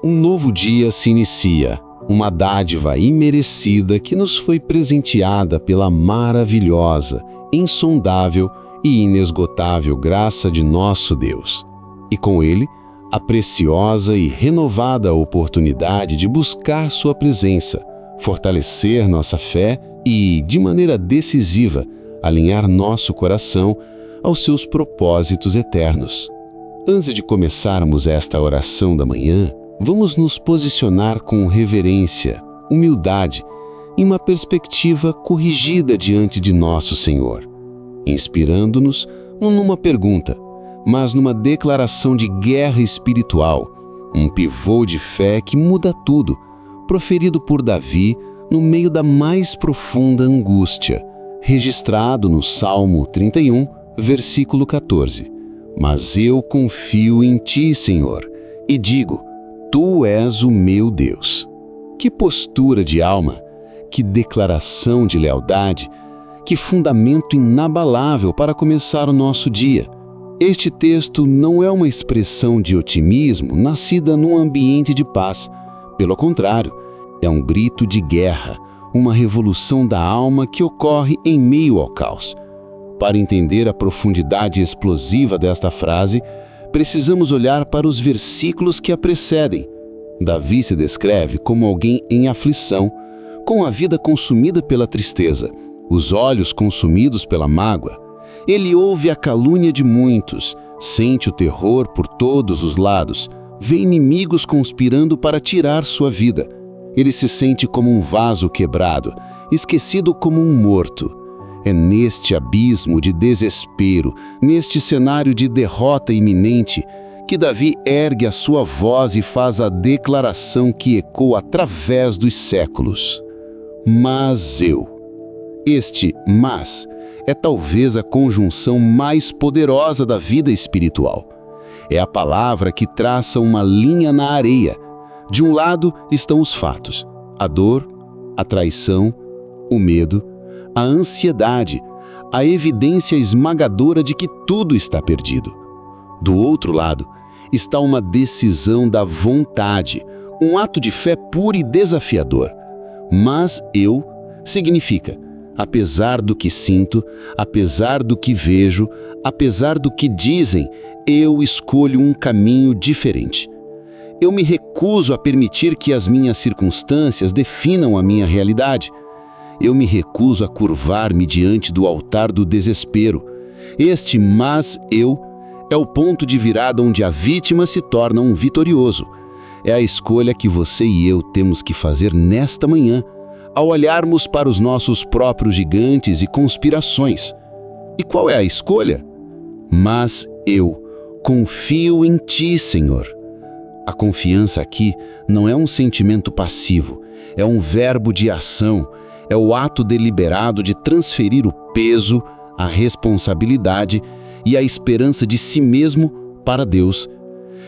Um novo dia se inicia, uma dádiva imerecida que nos foi presenteada pela maravilhosa, insondável e inesgotável graça de nosso Deus. E com ele, a preciosa e renovada oportunidade de buscar sua presença, fortalecer nossa fé e, de maneira decisiva, alinhar nosso coração aos seus propósitos eternos. Antes de começarmos esta oração da manhã, vamos nos posicionar com reverência, humildade e uma perspectiva corrigida diante de nosso Senhor, inspirando-nos não numa pergunta, mas numa declaração de guerra espiritual, um pivô de fé que muda tudo, proferido por Davi no meio da mais profunda angústia, registrado no Salmo 31, versículo 14. Mas eu confio em ti, Senhor, e digo: Tu és o meu Deus. Que postura de alma, que declaração de lealdade, que fundamento inabalável para começar o nosso dia. Este texto não é uma expressão de otimismo nascida num ambiente de paz. Pelo contrário, é um grito de guerra, uma revolução da alma que ocorre em meio ao caos. Para entender a profundidade explosiva desta frase, precisamos olhar para os versículos que a precedem. Davi se descreve como alguém em aflição, com a vida consumida pela tristeza, os olhos consumidos pela mágoa. Ele ouve a calúnia de muitos, sente o terror por todos os lados, vê inimigos conspirando para tirar sua vida. Ele se sente como um vaso quebrado, esquecido como um morto. É neste abismo de desespero, neste cenário de derrota iminente, que Davi ergue a sua voz e faz a declaração que ecoa através dos séculos. Mas eu. Este mas é talvez a conjunção mais poderosa da vida espiritual. É a palavra que traça uma linha na areia. De um lado estão os fatos, a dor, a traição, o medo, a ansiedade, a evidência esmagadora de que tudo está perdido. Do outro lado, está uma decisão da vontade, um ato de fé puro e desafiador. Mas eu significa, apesar do que sinto, apesar do que vejo, apesar do que dizem, eu escolho um caminho diferente. Eu me recuso a permitir que as minhas circunstâncias definam a minha realidade. Eu me recuso a curvar-me diante do altar do desespero. Este mas eu é o ponto de virada onde a vítima se torna um vitorioso. É a escolha que você e eu temos que fazer nesta manhã, ao olharmos para os nossos próprios gigantes e conspirações. E qual é a escolha? Mas eu confio em ti, Senhor. A confiança aqui não é um sentimento passivo, é um verbo de ação. É o ato deliberado de transferir o peso, a responsabilidade e a esperança de si mesmo para Deus.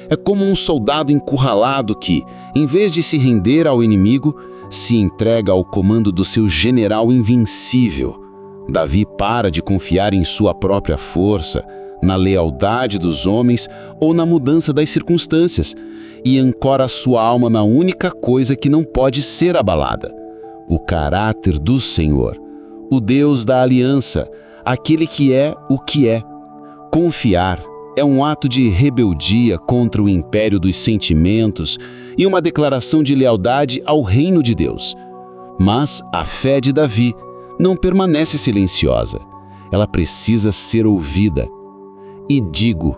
É como um soldado encurralado que, em vez de se render ao inimigo, se entrega ao comando do seu general invencível. Davi para de confiar em sua própria força, na lealdade dos homens ou na mudança das circunstâncias, e ancora sua alma na única coisa que não pode ser abalada: o caráter do Senhor, o Deus da aliança, aquele que é o que é. Confiar é um ato de rebeldia contra o império dos sentimentos e uma declaração de lealdade ao reino de Deus. Mas a fé de Davi não permanece silenciosa. Ela precisa ser ouvida. E digo,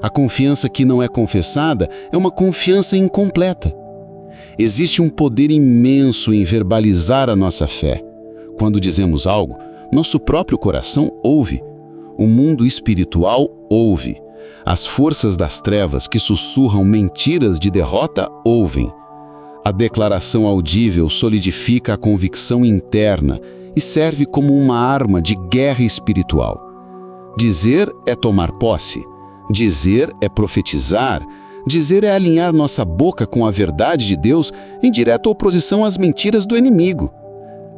a confiança que não é confessada é uma confiança incompleta. Existe um poder imenso em verbalizar a nossa fé. Quando dizemos algo, nosso próprio coração ouve. O mundo espiritual ouve. As forças das trevas que sussurram mentiras de derrota ouvem. A declaração audível solidifica a convicção interna e serve como uma arma de guerra espiritual. Dizer é tomar posse. Dizer é profetizar. Dizer é alinhar nossa boca com a verdade de Deus em direta oposição às mentiras do inimigo.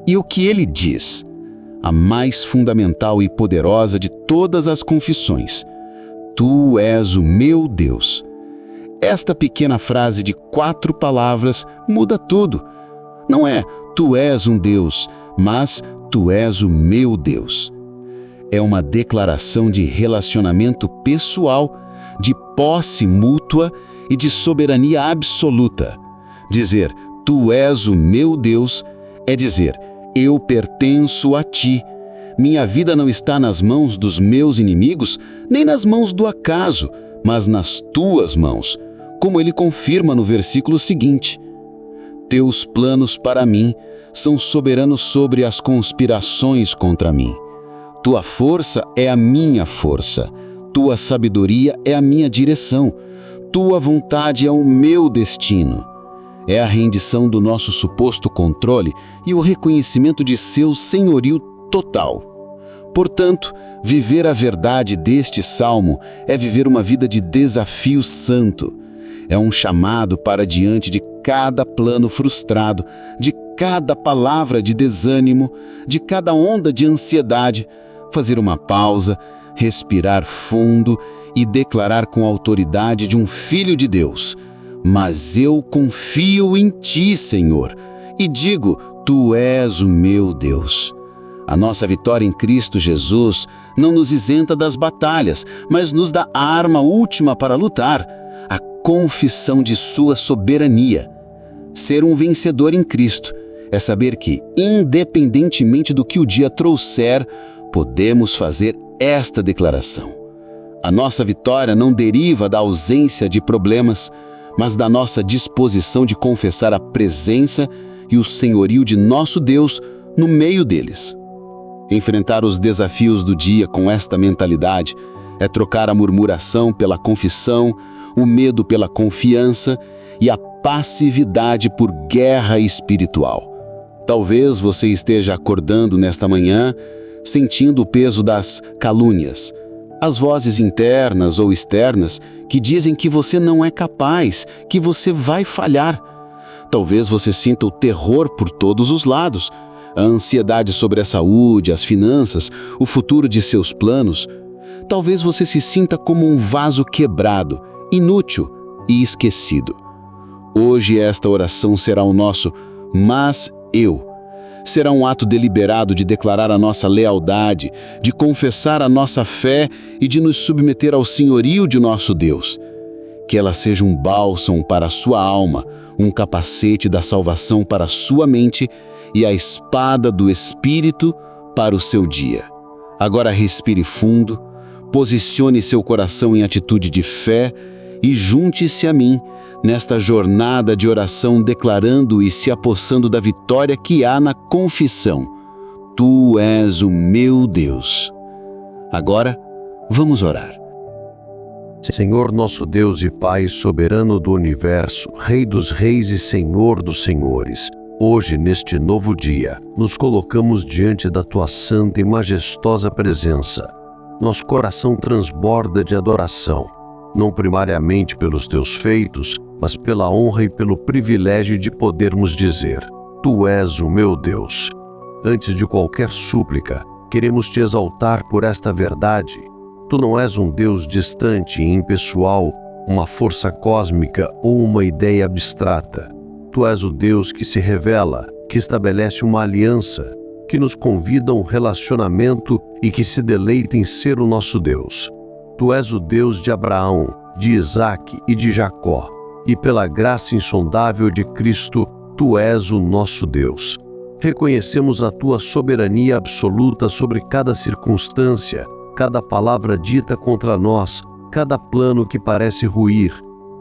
E o que ele diz? A mais fundamental e poderosa de todas as confissões: Tu és o meu Deus. Esta pequena frase de 4 palavras muda tudo. Não é "tu és um Deus", mas "tu és o meu Deus". É uma declaração de relacionamento pessoal, de posse mútua e de soberania absoluta. Dizer "tu és o meu Deus" é dizer "eu pertenço a ti". Minha vida não está nas mãos dos meus inimigos, nem nas mãos do acaso, mas nas tuas mãos, como ele confirma no versículo seguinte. Teus planos para mim são soberanos sobre as conspirações contra mim. Tua força é a minha força, tua sabedoria é a minha direção, tua vontade é o meu destino. É a rendição do nosso suposto controle e o reconhecimento de seu senhorio total. Portanto, viver a verdade deste salmo é viver uma vida de desafio santo. É um chamado para diante de cada plano frustrado, de cada palavra de desânimo, de cada onda de ansiedade, fazer uma pausa, respirar fundo e declarar com a autoridade de um filho de Deus: "Mas eu confio em ti, Senhor, e digo, tu és o meu Deus". A nossa vitória em Cristo Jesus não nos isenta das batalhas, mas nos dá a arma última para lutar, a confissão de sua soberania. Ser um vencedor em Cristo é saber que, independentemente do que o dia trouxer, podemos fazer esta declaração. A nossa vitória não deriva da ausência de problemas, mas da nossa disposição de confessar a presença e o senhorio de nosso Deus no meio deles. Enfrentar os desafios do dia com esta mentalidade é trocar a murmuração pela confissão, o medo pela confiança e a passividade por guerra espiritual. Talvez você esteja acordando nesta manhã sentindo o peso das calúnias, as vozes internas ou externas que dizem que você não é capaz, que você vai falhar. Talvez você sinta o terror por todos os lados, a ansiedade sobre a saúde, as finanças, o futuro de seus planos. Talvez você se sinta como um vaso quebrado, inútil e esquecido. Hoje esta oração será o nosso "mas eu". Será um ato deliberado de declarar a nossa lealdade, de confessar a nossa fé e de nos submeter ao senhorio de nosso Deus. Que ela seja um bálsamo para a sua alma, um capacete da salvação para a sua mente e a espada do Espírito para o seu dia. Agora respire fundo, posicione seu coração em atitude de fé e junte-se a mim nesta jornada de oração, declarando e se apossando da vitória que há na confissão: Tu és o meu Deus. Agora, vamos orar. Senhor nosso Deus e Pai soberano do universo, Rei dos reis e Senhor dos senhores, hoje, neste novo dia, nos colocamos diante da Tua santa e majestosa presença. Nosso coração transborda de adoração, não primariamente pelos Teus feitos, mas pela honra e pelo privilégio de podermos dizer: Tu és o meu Deus. Antes de qualquer súplica, queremos Te exaltar por esta verdade. Tu não és um Deus distante e impessoal, uma força cósmica ou uma ideia abstrata. Tu és o Deus que se revela, que estabelece uma aliança, que nos convida a um relacionamento e que se deleita em ser o nosso Deus. Tu és o Deus de Abraão, de Isaque e de Jacó, e pela graça insondável de Cristo, Tu és o nosso Deus. Reconhecemos a Tua soberania absoluta sobre cada circunstância, cada palavra dita contra nós, cada plano que parece ruir.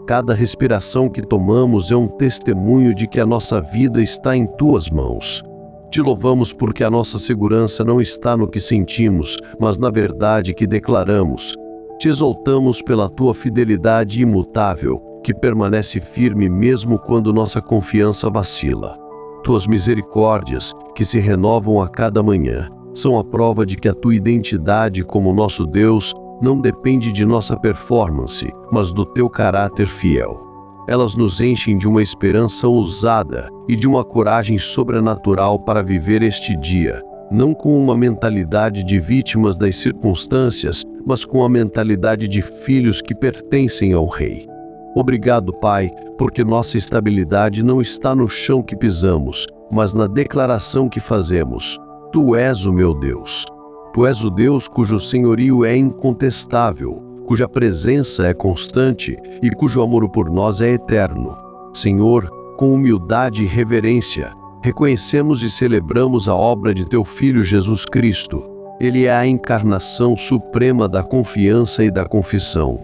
Cada respiração que tomamos é um testemunho de que a nossa vida está em Tuas mãos. Te louvamos porque a nossa segurança não está no que sentimos, mas na verdade que declaramos. Te exaltamos pela Tua fidelidade imutável, que permanece firme mesmo quando nossa confiança vacila. Tuas misericórdias, que se renovam a cada manhã, são a prova de que a Tua identidade como nosso Deus não depende de nossa performance, mas do Teu caráter fiel. Elas nos enchem de uma esperança ousada e de uma coragem sobrenatural para viver este dia, não com uma mentalidade de vítimas das circunstâncias, mas com a mentalidade de filhos que pertencem ao Rei. Obrigado, Pai, porque nossa estabilidade não está no chão que pisamos, mas na declaração que fazemos. Tu és o meu Deus. Tu és o Deus cujo senhorio é incontestável, cuja presença é constante e cujo amor por nós é eterno. Senhor, com humildade e reverência, reconhecemos e celebramos a obra de Teu Filho Jesus Cristo. Ele é a encarnação suprema da confiança e da confissão.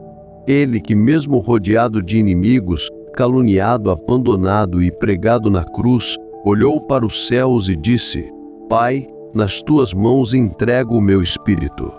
Ele que, mesmo rodeado de inimigos, caluniado, abandonado e pregado na cruz, olhou para os céus e disse: Pai, nas Tuas mãos entrego o meu espírito.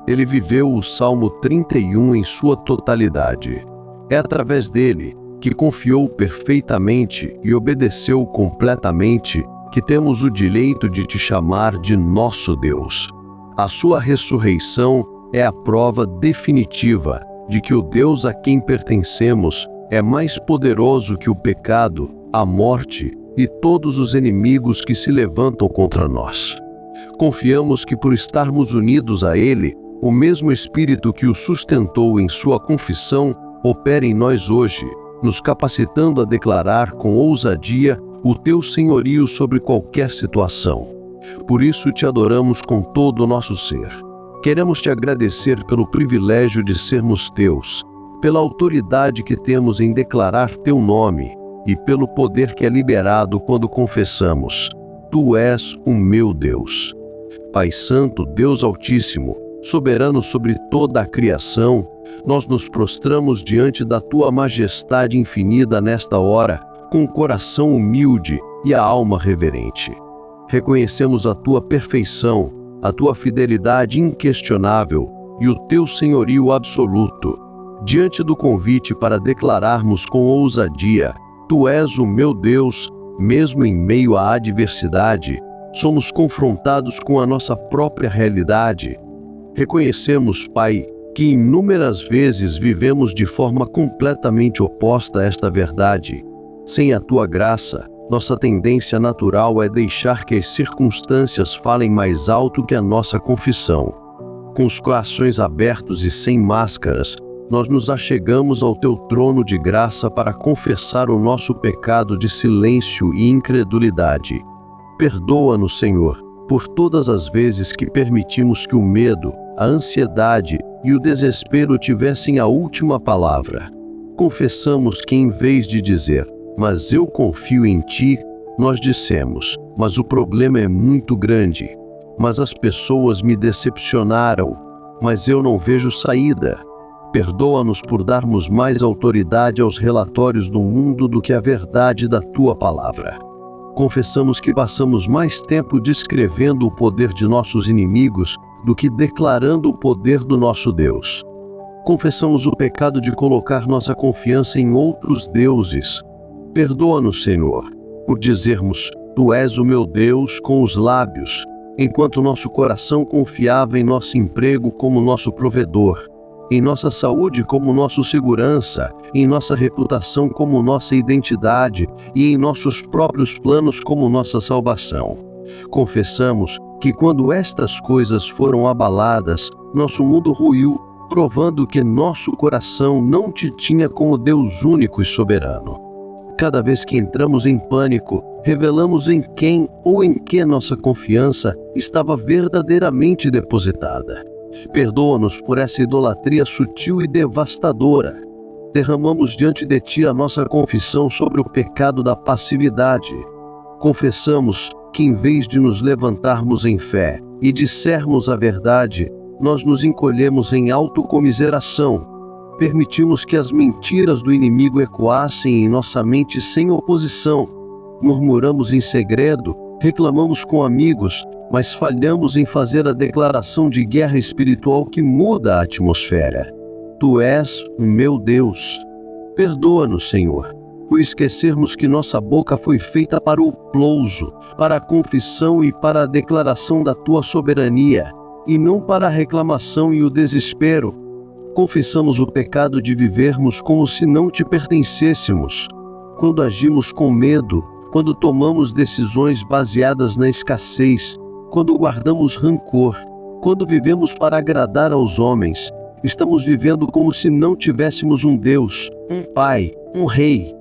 Ele viveu o Salmo 31 em sua totalidade. É através dele, que confiou perfeitamente e obedeceu completamente, que temos o direito de te chamar de nosso Deus. A sua ressurreição é a prova definitiva de que o Deus a quem pertencemos é mais poderoso que o pecado, a morte e todos os inimigos que se levantam contra nós. Confiamos que por estarmos unidos a Ele, o mesmo Espírito que o sustentou em sua confissão opera em nós hoje, nos capacitando a declarar com ousadia o Teu senhorio sobre qualquer situação. Por isso te adoramos com todo o nosso ser. Queremos te agradecer pelo privilégio de sermos Teus, pela autoridade que temos em declarar Teu nome e pelo poder que é liberado quando confessamos: Tu és o meu Deus. Pai Santo, Deus Altíssimo, soberano sobre toda a criação, nós nos prostramos diante da Tua majestade infinita nesta hora, com o coração humilde e a alma reverente. Reconhecemos a Tua perfeição, a Tua fidelidade inquestionável e o Teu senhorio absoluto. Diante do convite para declararmos com ousadia: Tu és o meu Deus, mesmo em meio à adversidade, somos confrontados com a nossa própria realidade. Reconhecemos, Pai, que inúmeras vezes vivemos de forma completamente oposta a esta verdade. Sem a Tua graça, nossa tendência natural é deixar que as circunstâncias falem mais alto que a nossa confissão. Com os corações abertos e sem máscaras, nós nos achegamos ao Teu trono de graça para confessar o nosso pecado de silêncio e incredulidade. Perdoa-nos, Senhor, por todas as vezes que permitimos que o medo, a ansiedade e o desespero tivessem a última palavra. Confessamos que em vez de dizer: Mas eu confio em Ti, nós dissemos: Mas o problema é muito grande. Mas as pessoas me decepcionaram. Mas eu não vejo saída. Perdoa-nos por darmos mais autoridade aos relatórios do mundo do que à verdade da Tua palavra. Confessamos que passamos mais tempo descrevendo o poder de nossos inimigos do que declarando o poder do nosso Deus. Confessamos o pecado de colocar nossa confiança em outros deuses. Perdoa-nos, Senhor, por dizermos: Tu és o meu Deus com os lábios, enquanto nosso coração confiava em nosso emprego como nosso provedor, em nossa saúde como nossa segurança, em nossa reputação como nossa identidade e em nossos próprios planos como nossa salvação. Confessamos que quando estas coisas foram abaladas, nosso mundo ruiu, provando que nosso coração não Te tinha como Deus único e soberano. Cada vez que entramos em pânico, revelamos em quem ou em que nossa confiança estava verdadeiramente depositada. Perdoa-nos por essa idolatria sutil e devastadora. Derramamos diante de Ti a nossa confissão sobre o pecado da passividade. Confessamos que em vez de nos levantarmos em fé e dissermos a verdade, nós nos encolhemos em autocomiseração. Permitimos que as mentiras do inimigo ecoassem em nossa mente sem oposição. Murmuramos em segredo, reclamamos com amigos, mas falhamos em fazer a declaração de guerra espiritual que muda a atmosfera. Tu és o meu Deus. Perdoa-nos, Senhor, por esquecermos que nossa boca foi feita para o aplauso, para a confissão e para a declaração da Tua soberania, e não para a reclamação e o desespero. Confessamos o pecado de vivermos como se não Te pertencêssemos. Quando agimos com medo, quando tomamos decisões baseadas na escassez, quando guardamos rancor, quando vivemos para agradar aos homens, Estamos vivendo como se não tivéssemos um Deus, um Pai, um Rei.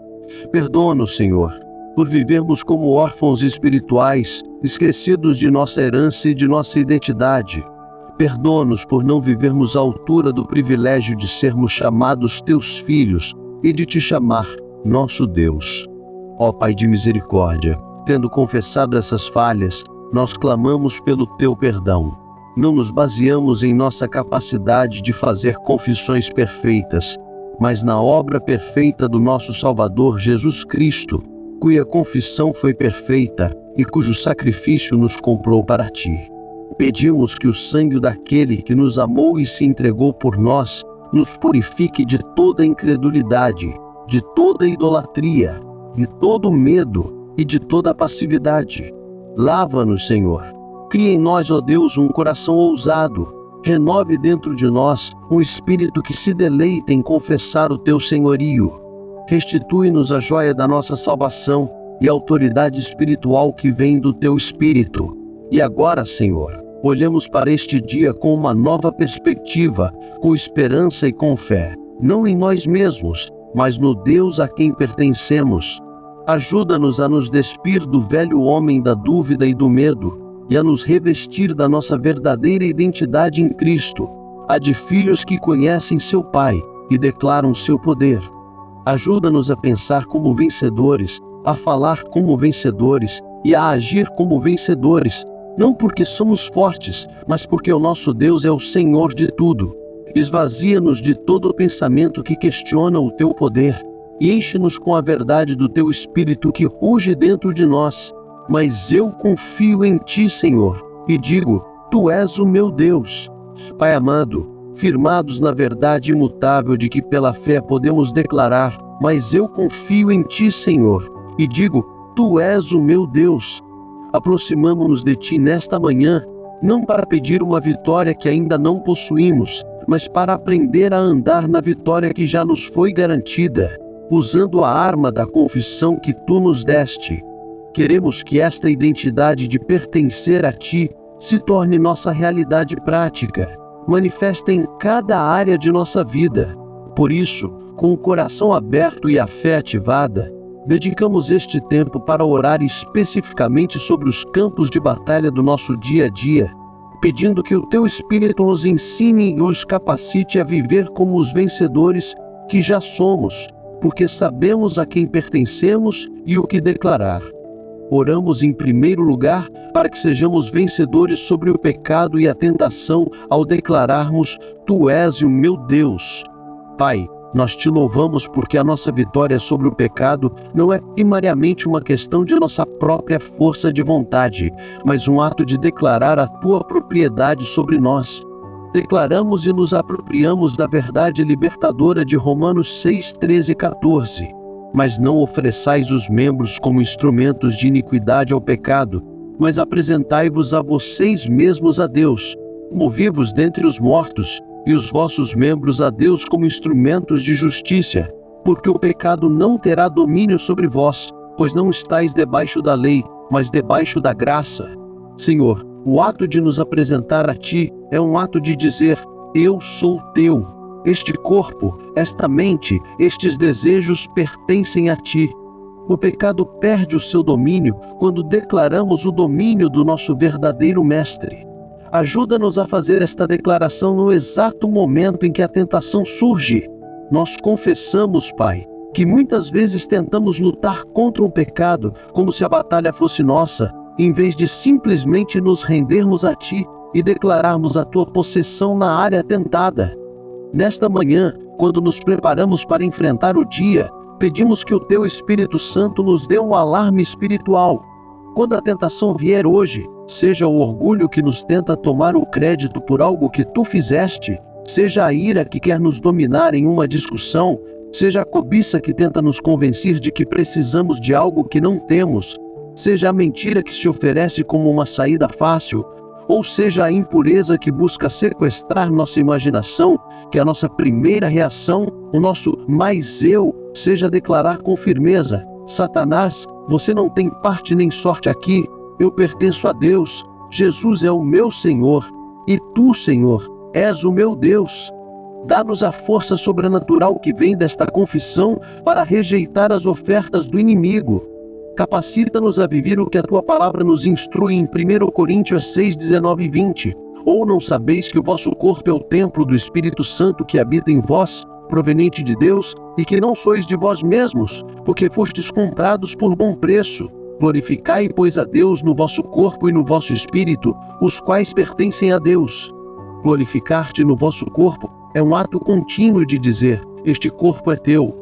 Perdoa-nos, Senhor, por vivermos como órfãos espirituais, esquecidos de nossa herança e de nossa identidade. Perdoa-nos por não vivermos à altura do privilégio de sermos chamados teus filhos e de te chamar nosso Deus. Ó Pai de misericórdia, tendo confessado essas falhas, nós clamamos pelo teu perdão. Não nos baseamos em nossa capacidade de fazer confissões perfeitas, mas na obra perfeita do nosso Salvador Jesus Cristo, cuja confissão foi perfeita e cujo sacrifício nos comprou para ti. Pedimos que o sangue daquele que nos amou e se entregou por nós nos purifique de toda incredulidade, de toda idolatria, de todo medo e de toda passividade. Lava-nos, Senhor. Cria em nós, ó Deus, um coração ousado. Renove dentro de nós um espírito que se deleita em confessar o teu senhorio. Restitui-nos a joia da nossa salvação e a autoridade espiritual que vem do teu Espírito. E agora, Senhor, olhamos para este dia com uma nova perspectiva, com esperança e com fé, não em nós mesmos, mas no Deus a quem pertencemos. Ajuda-nos a nos despir do velho homem da dúvida e do medo, e a nos revestir da nossa verdadeira identidade em Cristo, a de filhos que conhecem seu Pai e declaram seu poder. Ajuda-nos a pensar como vencedores, a falar como vencedores e a agir como vencedores, não porque somos fortes, mas porque o nosso Deus é o Senhor de tudo. Esvazia-nos de todo pensamento que questiona o teu poder e enche-nos com a verdade do teu Espírito que ruge dentro de nós. Mas eu confio em ti, Senhor, e digo, tu és o meu Deus. Pai amado, firmados na verdade imutável de que pela fé podemos declarar, mas eu confio em ti, Senhor, e digo, tu és o meu Deus. Aproximamo-nos de ti nesta manhã, não para pedir uma vitória que ainda não possuímos, mas para aprender a andar na vitória que já nos foi garantida, usando a arma da confissão que tu nos deste. Queremos que esta identidade de pertencer a ti se torne nossa realidade prática, manifesta em cada área de nossa vida. Por isso, com o coração aberto e a fé ativada, dedicamos este tempo para orar especificamente sobre os campos de batalha do nosso dia a dia, pedindo que o teu Espírito nos ensine e nos capacite a viver como os vencedores que já somos, porque sabemos a quem pertencemos e o que declarar. Oramos em primeiro lugar para que sejamos vencedores sobre o pecado e a tentação ao declararmos: Tu és o meu Deus. Pai, nós te louvamos porque a nossa vitória sobre o pecado não é primariamente uma questão de nossa própria força de vontade, mas um ato de declarar a tua propriedade sobre nós. Declaramos e nos apropriamos da verdade libertadora de Romanos 6, 13 e 14. Mas não ofereçais os membros como instrumentos de iniquidade ao pecado, mas apresentai-vos a vocês mesmos a Deus, como vivos dentre os mortos, e os vossos membros a Deus como instrumentos de justiça, porque o pecado não terá domínio sobre vós, pois não estáis debaixo da lei, mas debaixo da graça. Senhor, o ato de nos apresentar a Ti é um ato de dizer: eu sou Teu. Este corpo, esta mente, estes desejos pertencem a Ti. O pecado perde o seu domínio quando declaramos o domínio do nosso verdadeiro Mestre. Ajuda-nos a fazer esta declaração no exato momento em que a tentação surge. Nós confessamos, Pai, que muitas vezes tentamos lutar contra um pecado como se a batalha fosse nossa, em vez de simplesmente nos rendermos a Ti e declararmos a Tua possessão na área tentada. Nesta manhã, quando nos preparamos para enfrentar o dia, pedimos que o Teu Espírito Santo nos dê um alarme espiritual. Quando a tentação vier hoje, seja o orgulho que nos tenta tomar o crédito por algo que Tu fizeste, seja a ira que quer nos dominar em uma discussão, seja a cobiça que tenta nos convencer de que precisamos de algo que não temos, seja a mentira que se oferece como uma saída fácil, ou seja a impureza que busca sequestrar nossa imaginação, que a nossa primeira reação, o nosso "mais eu", seja declarar com firmeza: Satanás, você não tem parte nem sorte aqui, eu pertenço a Deus, Jesus é o meu Senhor, e Tu, Senhor, és o meu Deus. Dá-nos a força sobrenatural que vem desta confissão para rejeitar as ofertas do inimigo. Capacita-nos a viver o que a Tua palavra nos instrui em 1 Coríntios 6, 19 e 20. Ou não sabeis que o vosso corpo é o templo do Espírito Santo que habita em vós, proveniente de Deus, e que não sois de vós mesmos, porque fostes comprados por bom preço. Glorificai, pois, a Deus no vosso corpo e no vosso espírito, os quais pertencem a Deus. Glorificar-te no vosso corpo é um ato contínuo de dizer: este corpo é teu.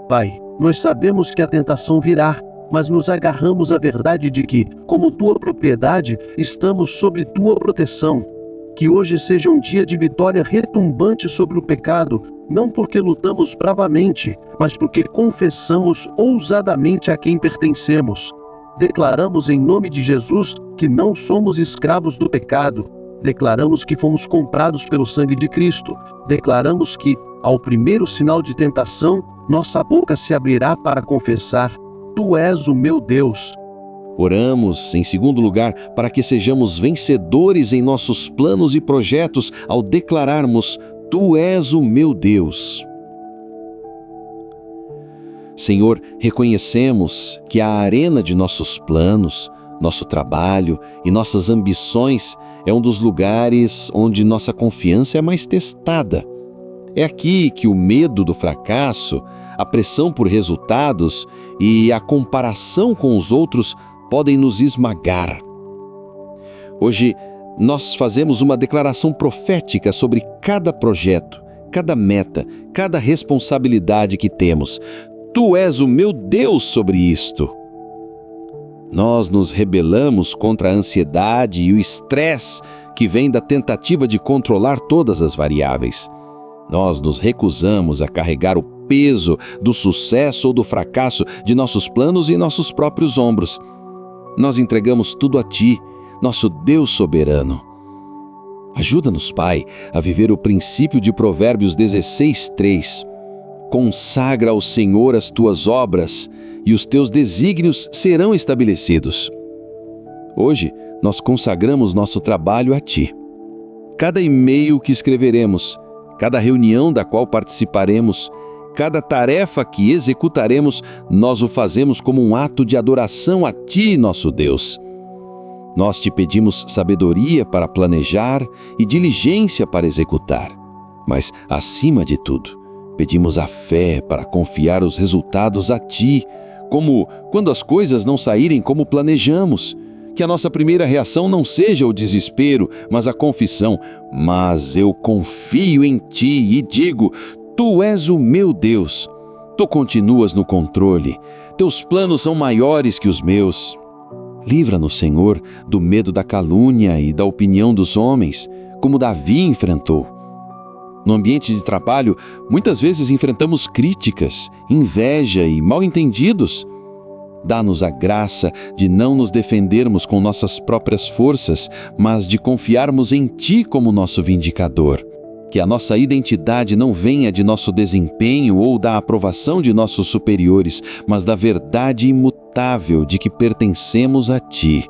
Pai, nós sabemos que a tentação virá, mas nos agarramos à verdade de que, como tua propriedade, estamos sob tua proteção. Que hoje seja um dia de vitória retumbante sobre o pecado, não porque lutamos bravamente, mas porque confessamos ousadamente a quem pertencemos. Declaramos em nome de Jesus que não somos escravos do pecado. Declaramos que fomos comprados pelo sangue de Cristo. Declaramos que, ao primeiro sinal de tentação, nossa boca se abrirá para confessar: Tu és o meu Deus. Oramos, em segundo lugar, para que sejamos vencedores em nossos planos e projetos ao declararmos: Tu és o meu Deus. Senhor, reconhecemos que a arena de nossos planos, nosso trabalho e nossas ambições é um dos lugares onde nossa confiança é mais testada. É aqui que o medo do fracasso, a pressão por resultados e a comparação com os outros podem nos esmagar. Hoje, nós fazemos uma declaração profética sobre cada projeto, cada meta, cada responsabilidade que temos. Tu és o meu Deus sobre isto. Nós nos rebelamos contra a ansiedade e o estresse que vem da tentativa de controlar todas as variáveis. Nós nos recusamos a carregar o peso do sucesso ou do fracasso de nossos planos em nossos próprios ombros. Nós entregamos tudo a Ti, nosso Deus soberano. Ajuda-nos, Pai, a viver o princípio de Provérbios 16:3. Consagra ao Senhor as tuas obras, e os teus desígnios serão estabelecidos. Hoje, nós consagramos nosso trabalho a Ti. Cada e-mail que escreveremos, cada reunião da qual participaremos, cada tarefa que executaremos, nós o fazemos como um ato de adoração a Ti, nosso Deus. Nós Te pedimos sabedoria para planejar e diligência para executar. Mas, acima de tudo, pedimos a fé para confiar os resultados a Ti, como quando as coisas não saírem como planejamos. Que a nossa primeira reação não seja o desespero, mas a confissão: mas eu confio em Ti e digo: Tu és o meu Deus. Tu continuas no controle. Teus planos são maiores que os meus. Livra-nos, Senhor, do medo da calúnia e da opinião dos homens, como Davi enfrentou. No ambiente de trabalho, muitas vezes enfrentamos críticas, inveja e mal-entendidos. Dá-nos a graça de não nos defendermos com nossas próprias forças, mas de confiarmos em Ti como nosso vindicador. Que a nossa identidade não venha de nosso desempenho ou da aprovação de nossos superiores, mas da verdade imutável de que pertencemos a Ti.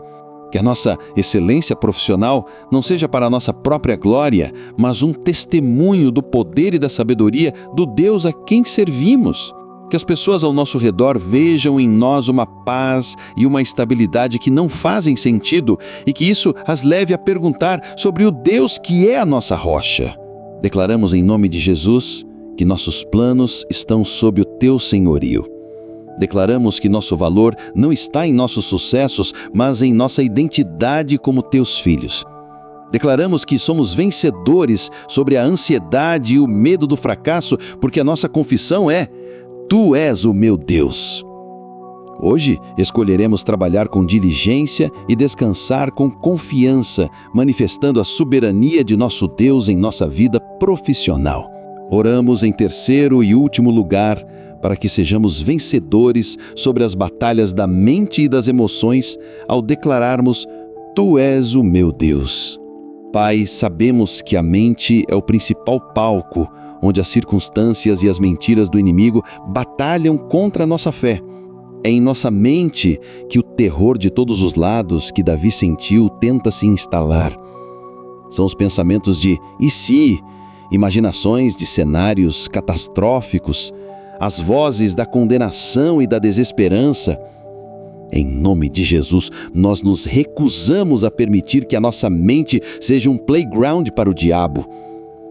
Que a nossa excelência profissional não seja para a nossa própria glória, mas um testemunho do poder e da sabedoria do Deus a quem servimos. Que as pessoas ao nosso redor vejam em nós uma paz e uma estabilidade que não fazem sentido e que isso as leve a perguntar sobre o Deus que é a nossa rocha. Declaramos em nome de Jesus que nossos planos estão sob o Teu senhorio. Declaramos que nosso valor não está em nossos sucessos, mas em nossa identidade como Teus filhos. Declaramos que somos vencedores sobre a ansiedade e o medo do fracasso, porque a nossa confissão é: Tu és o meu Deus. Hoje, escolheremos trabalhar com diligência e descansar com confiança, manifestando a soberania de nosso Deus em nossa vida profissional. Oramos em terceiro e último lugar para que sejamos vencedores sobre as batalhas da mente e das emoções ao declararmos: Tu és o meu Deus. Pai, sabemos que a mente é o principal palco onde as circunstâncias e as mentiras do inimigo batalham contra a nossa fé. É em nossa mente que o terror de todos os lados que Davi sentiu tenta se instalar. São os pensamentos de "e se?" imaginações de cenários catastróficos, as vozes da condenação e da desesperança. Em nome de Jesus, nós nos recusamos a permitir que a nossa mente seja um playground para o diabo.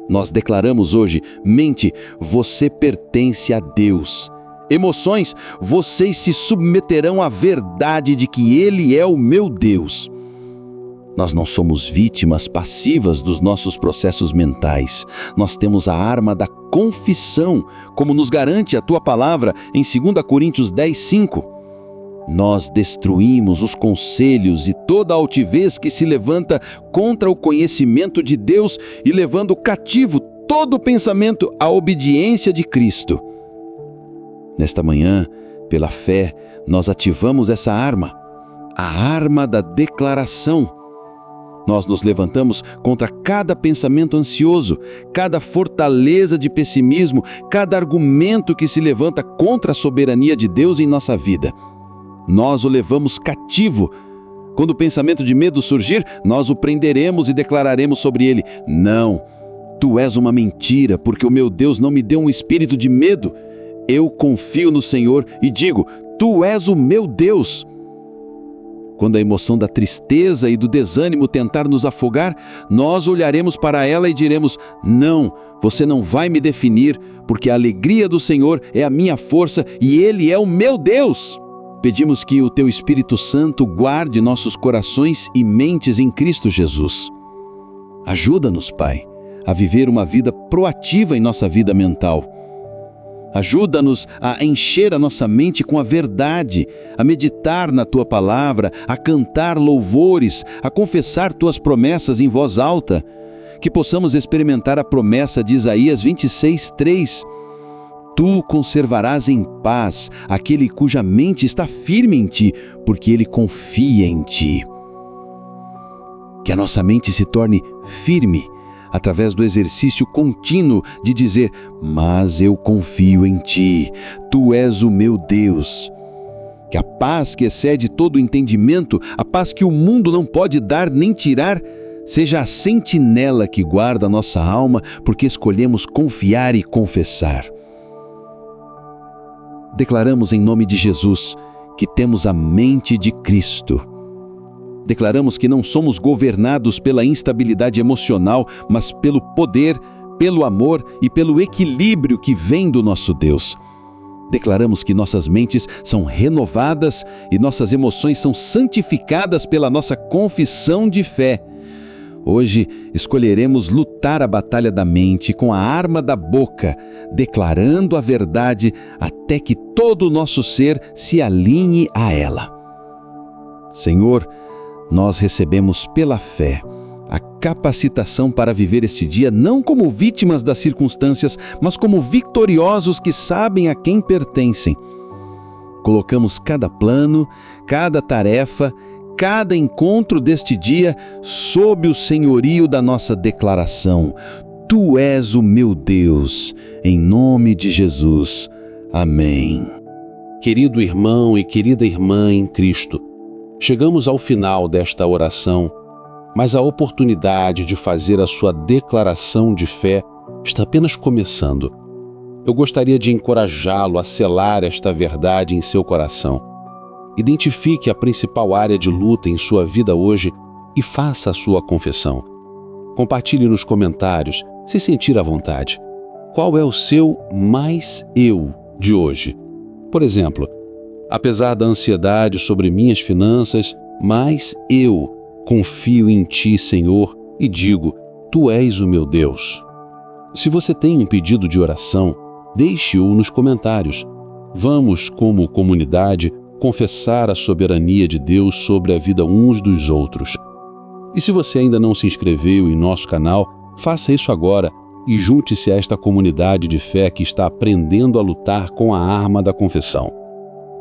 Nós declaramos hoje: mente, você pertence a Deus. Emoções, vocês se submeterão à verdade de que Ele é o meu Deus. Nós não somos vítimas passivas dos nossos processos mentais. Nós temos a arma da confissão, como nos garante a Tua palavra em 2 Coríntios 10:5. Nós destruímos os conselhos e toda a altivez que se levanta contra o conhecimento de Deus e levando cativo todo o pensamento à obediência de Cristo. Nesta manhã, pela fé, nós ativamos essa arma, a arma da declaração. Nós nos levantamos contra cada pensamento ansioso, cada fortaleza de pessimismo, cada argumento que se levanta contra a soberania de Deus em nossa vida. Nós o levamos cativo. Quando o pensamento de medo surgir, nós o prenderemos e declararemos sobre ele: não, tu és uma mentira, porque o meu Deus não me deu um espírito de medo. Eu confio no Senhor e digo: tu és o meu Deus. Quando a emoção da tristeza e do desânimo tentar nos afogar, nós olharemos para ela e diremos: não, você não vai me definir, porque a alegria do Senhor é a minha força e Ele é o meu Deus. Pedimos que o Teu Espírito Santo guarde nossos corações e mentes em Cristo Jesus. Ajuda-nos, Pai, a viver uma vida proativa em nossa vida mental. Ajuda-nos a encher a nossa mente com a verdade, a meditar na Tua palavra, a cantar louvores, a confessar Tuas promessas em voz alta. Que possamos experimentar a promessa de Isaías 26:3. Tu conservarás em paz aquele cuja mente está firme em Ti, porque ele confia em Ti. Que a nossa mente se torne firme através do exercício contínuo de dizer: mas eu confio em Ti, Tu és o meu Deus. Que a paz que excede todo o entendimento, a paz que o mundo não pode dar nem tirar, seja a sentinela que guarda a nossa alma, porque escolhemos confiar e confessar. Declaramos em nome de Jesus que temos a mente de Cristo. Declaramos que não somos governados pela instabilidade emocional, mas pelo poder, pelo amor e pelo equilíbrio que vem do nosso Deus. Declaramos que nossas mentes são renovadas e nossas emoções são santificadas pela nossa confissão de fé. Hoje escolheremos lutar a batalha da mente com a arma da boca, declarando a verdade até que todo o nosso ser se alinhe a ela. Senhor, nós recebemos pela fé a capacitação para viver este dia não como vítimas das circunstâncias, mas como vitoriosos que sabem a quem pertencem. Colocamos cada plano, cada tarefa, cada encontro deste dia sob o senhorio da nossa declaração: Tu és o meu Deus, em nome de Jesus. Amém. Querido irmão e querida irmã em Cristo, chegamos ao final desta oração, mas a oportunidade de fazer a sua declaração de fé está apenas começando. Eu gostaria de encorajá-lo a selar esta verdade em seu coração. Identifique a principal área de luta em sua vida hoje e faça a sua confissão. Compartilhe nos comentários, se sentir à vontade. Qual é o seu mais eu de hoje? Por exemplo, apesar da ansiedade sobre minhas finanças, mais eu confio em Ti, Senhor, e digo: Tu és o meu Deus. Se você tem um pedido de oração, deixe-o nos comentários. Vamos, como comunidade, confessar a soberania de Deus sobre a vida uns dos outros. E se você ainda não se inscreveu em nosso canal, faça isso agora e junte-se a esta comunidade de fé que está aprendendo a lutar com a arma da confissão.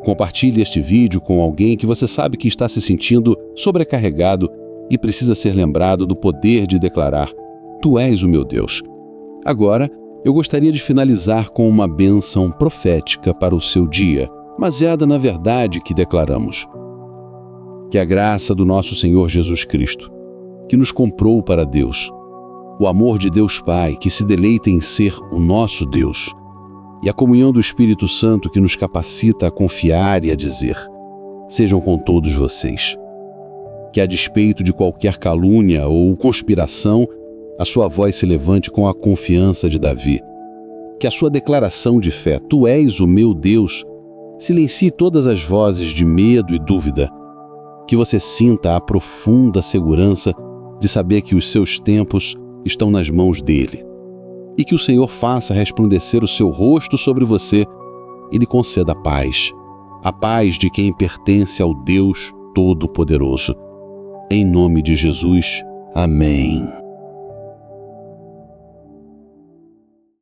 Compartilhe este vídeo com alguém que você sabe que está se sentindo sobrecarregado e precisa ser lembrado do poder de declarar: Tu és o meu Deus. Agora, eu gostaria de finalizar com uma bênção profética para o seu dia, baseada na verdade que declaramos. Que a graça do nosso Senhor Jesus Cristo, que nos comprou para Deus, o amor de Deus Pai, que se deleita em ser o nosso Deus, e a comunhão do Espírito Santo, que nos capacita a confiar e a dizer: sejam com todos vocês. Que, a despeito de qualquer calúnia ou conspiração, a sua voz se levante com a confiança de Davi. Que a sua declaração de fé, tu és o meu Deus, silencie todas as vozes de medo e dúvida. Que você sinta a profunda segurança de saber que os seus tempos estão nas mãos dele. E que o Senhor faça resplandecer o seu rosto sobre você e lhe conceda paz. A paz de quem pertence ao Deus Todo-Poderoso. Em nome de Jesus. Amém.